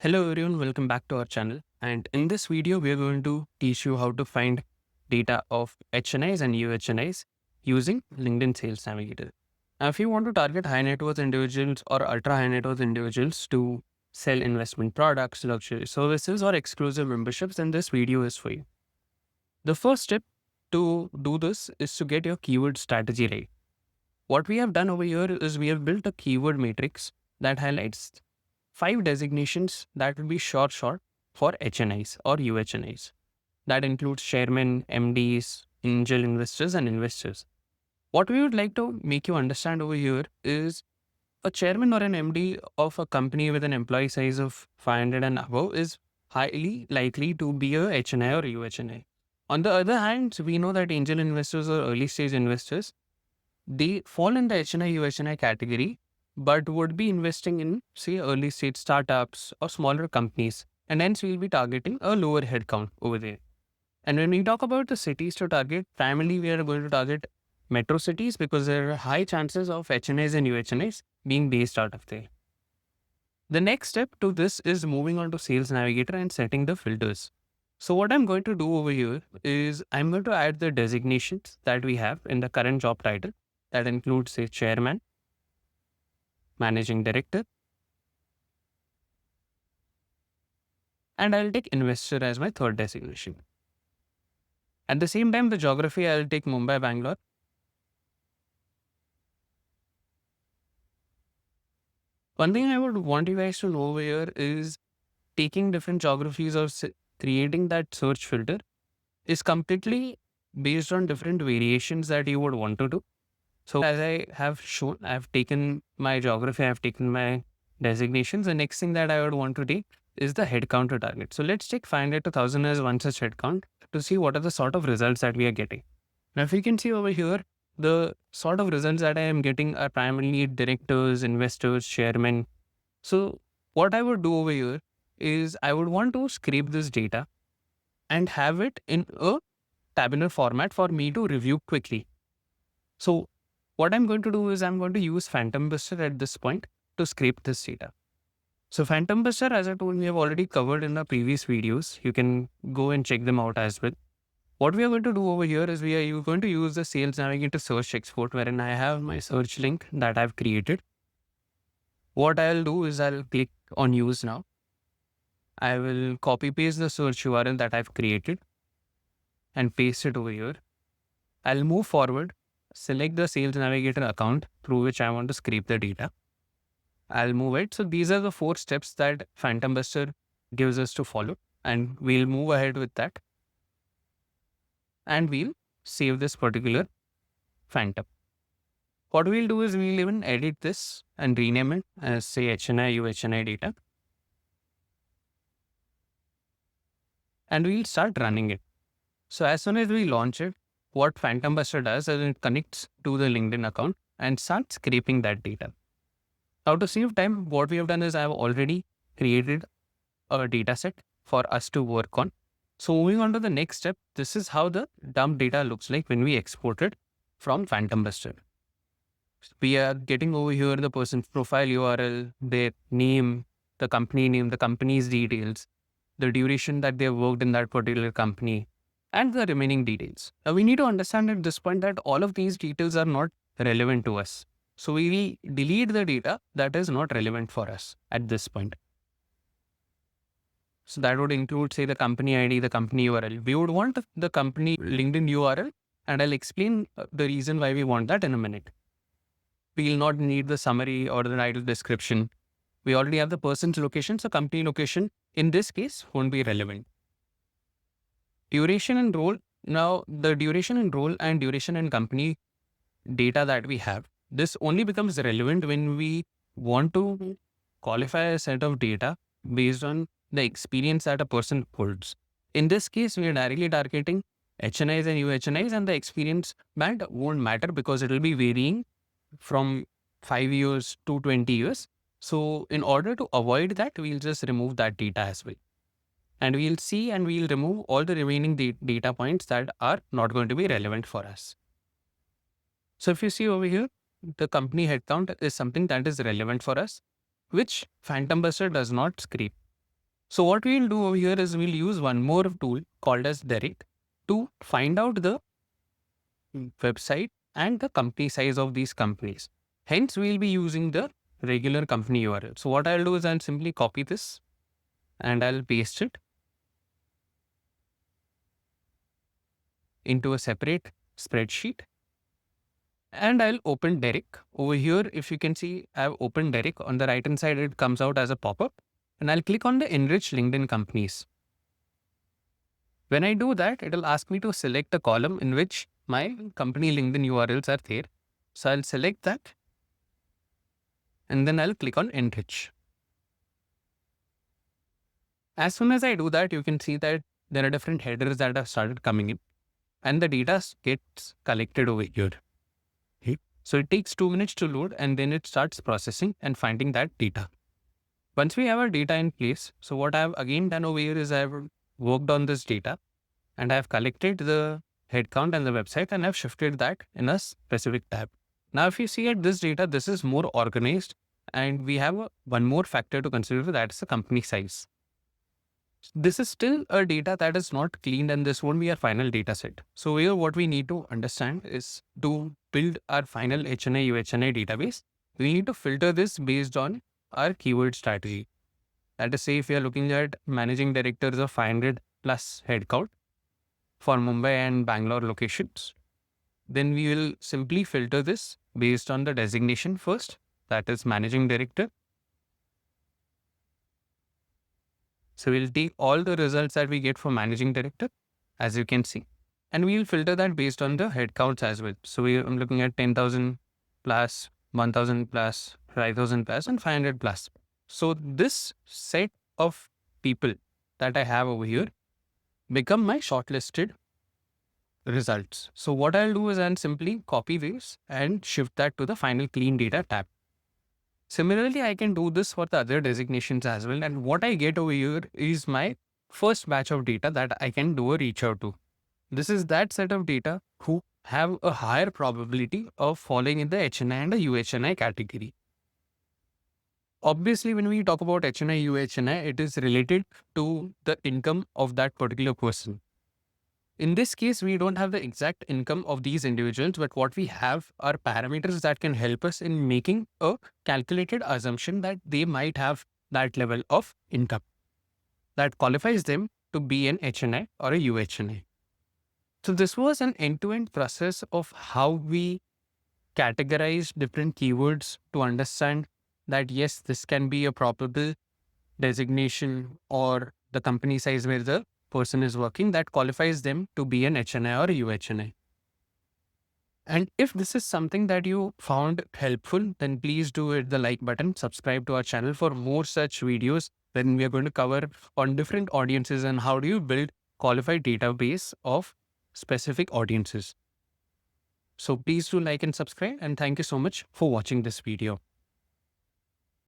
Hello everyone, welcome back to our channel. And in this video, we are going to teach you how to find data of HNIs and UHNIs using LinkedIn Sales Navigator. Now, if you want to target high net worth individuals or ultra high net worth individuals to sell investment products, luxury services, or exclusive memberships, then this video is for you. The first step to do this is to get your keyword strategy right. What we have done over here is we have built a keyword matrix that highlights 5 designations that will be short for HNIs or UHNIs. That includes chairman, MDs, angel investors, and investors. What we would like to make you understand over here is a chairman or an MD of a company with an employee size of 500 and above is highly likely to be a HNI or UHNI. On the other hand, we know that angel investors or early stage investors, they fall in the HNI UHNI category, but would be investing in, say, early stage startups or smaller companies. And hence, we'll be targeting a lower headcount over there. And when we talk about the cities to target, primarily we are going to target metro cities because there are high chances of HNIs and UHNIs being based out of there. The next step to this is moving on to Sales Navigator and setting the filters. So what I'm going to do over here is I'm going to add the designations that we have in the current job title. That includes, say, chairman, managing director, and I'll take investor as my third designation. At the same time, the geography, I'll take Mumbai, Bangalore. One thing I would want you guys to know over here is taking different geographies or creating that search filter is completely based on different variations that you would want to do. So as I have shown, I've taken my geography, I've taken my designations. The next thing that I would want to take is the headcount to target. So let's take 500 to 1000 as one such headcount to see what are the sort of results that we are getting. Now, if you can see over here, the sort of results that I am getting are primarily directors, investors, chairmen. So what I would do over here is I would want to scrape this data and have it in a tabular format for me to review quickly. So what I'm going to do is I'm going to use Phantombuster at this point to scrape this data. So Phantombuster, as I told, we have already covered in the previous videos. You can go and check them out as well. What we are going to do over here is we are going to use the Sales Navigator search export, wherein I have my search link that I've created. What I'll do is I'll click on use now. I will copy paste the search URL that I've created and paste it over here. I'll move forward, select the Sales Navigator account through which I want to scrape the data. I'll move it. So these are the 4 steps that Phantombuster gives us to follow, and we'll move ahead with that. And we'll save this particular Phantom. What we'll do is we'll even edit this and rename it as, say, HNI UHNI data. And we'll start running it. So as soon as we launch it, what Phantombuster does is it connects to the LinkedIn account and starts scraping that data. Now, to save time, what we have done is I've already created a data set for us to work on. So moving on to the next step, this is how the dump data looks like when we export it from Phantombuster. We are getting over here the person's profile URL, their name, the company's details, the duration that they've worked in that particular company, and the remaining details. Now we need to understand at this point that all of these details are not relevant to us. So we will delete the data that is not relevant for us at this point. So that would include, say, the company ID, the company URL. We would want the company LinkedIn URL, and I'll explain the reason why we want that in a minute. We will not need the summary or the title description. We already have the person's location, so company location in this case won't be relevant. Duration and role. Now, the duration and role and duration and company data that we have, this only becomes relevant when we want to qualify a set of data based on the experience that a person holds. In this case, we are directly targeting HNIs and UHNIs, and the experience band won't matter because it will be varying from 5 years to 20 years. So in order to avoid that, we'll just remove that data as well. And we'll see and we'll remove all the remaining data points that are not going to be relevant for us. So if you see over here, the company headcount is something that is relevant for us, which Phantombuster does not scrape. So what we'll do over here is we'll use one more tool called as Derrick to find out the website and the company size of these companies. Hence, we'll be using the regular company URL. So what I'll do is I'll simply copy this and I'll paste it into a separate spreadsheet. And I'll open Derrick. Over here, if you can see, I've opened Derrick. On the right hand side, it comes out as a pop-up. And I'll click on the enrich LinkedIn companies. When I do that, it'll ask me to select a column in which my company LinkedIn URLs are there. So I'll select that. And then I'll click on enrich. As soon as I do that, you can see that there are different headers that have started coming in. And the data gets collected over here. So it takes 2 minutes to load and then it starts processing and finding that data. Once we have our data in place, so what I've again done over here is I've worked on this data and I've collected the headcount and the website and I've shifted that in a specific tab. Now, if you see at this data, this is more organized and we have one more factor to consider, that is the company size. This is still a data that is not cleaned and this won't be our final data set. So here what we need to understand is to build our final HNI UHNI database, we need to filter this based on our keyword strategy. That is, say if we are looking at managing directors of 500 plus headcount for Mumbai and Bangalore locations, then we will simply filter this based on the designation first, that is managing director. So we'll take all the results that we get for managing director, as you can see, and we'll filter that based on the headcounts as well. So I'm looking at 10,000 plus, 1,000 plus, 5,000 plus, and 500 plus. So this set of people that I have over here become my shortlisted results. So what I'll do is I'll simply copy this and shift that to the final clean data tab. Similarly, I can do this for the other designations as well. And what I get over here is my first batch of data that I can do a reach out to. This is that set of data who have a higher probability of falling in the HNI and the UHNI category. Obviously, when we talk about HNI, UHNI, it is related to the income of that particular person. In this case, we don't have the exact income of these individuals, but what we have are parameters that can help us in making a calculated assumption that they might have that level of income that qualifies them to be an HNI or a UHNI. So this was an end-to-end process of how we categorize different keywords to understand that yes, this can be a probable designation or the company size where the person is working that qualifies them to be an HNI or a UHNI. And if this is something that you found helpful, then please do hit the like button, subscribe to our channel for more such videos. Then we are going to cover on different audiences and how do you build qualified database of specific audiences. So please do like and subscribe, and thank you so much for watching this video.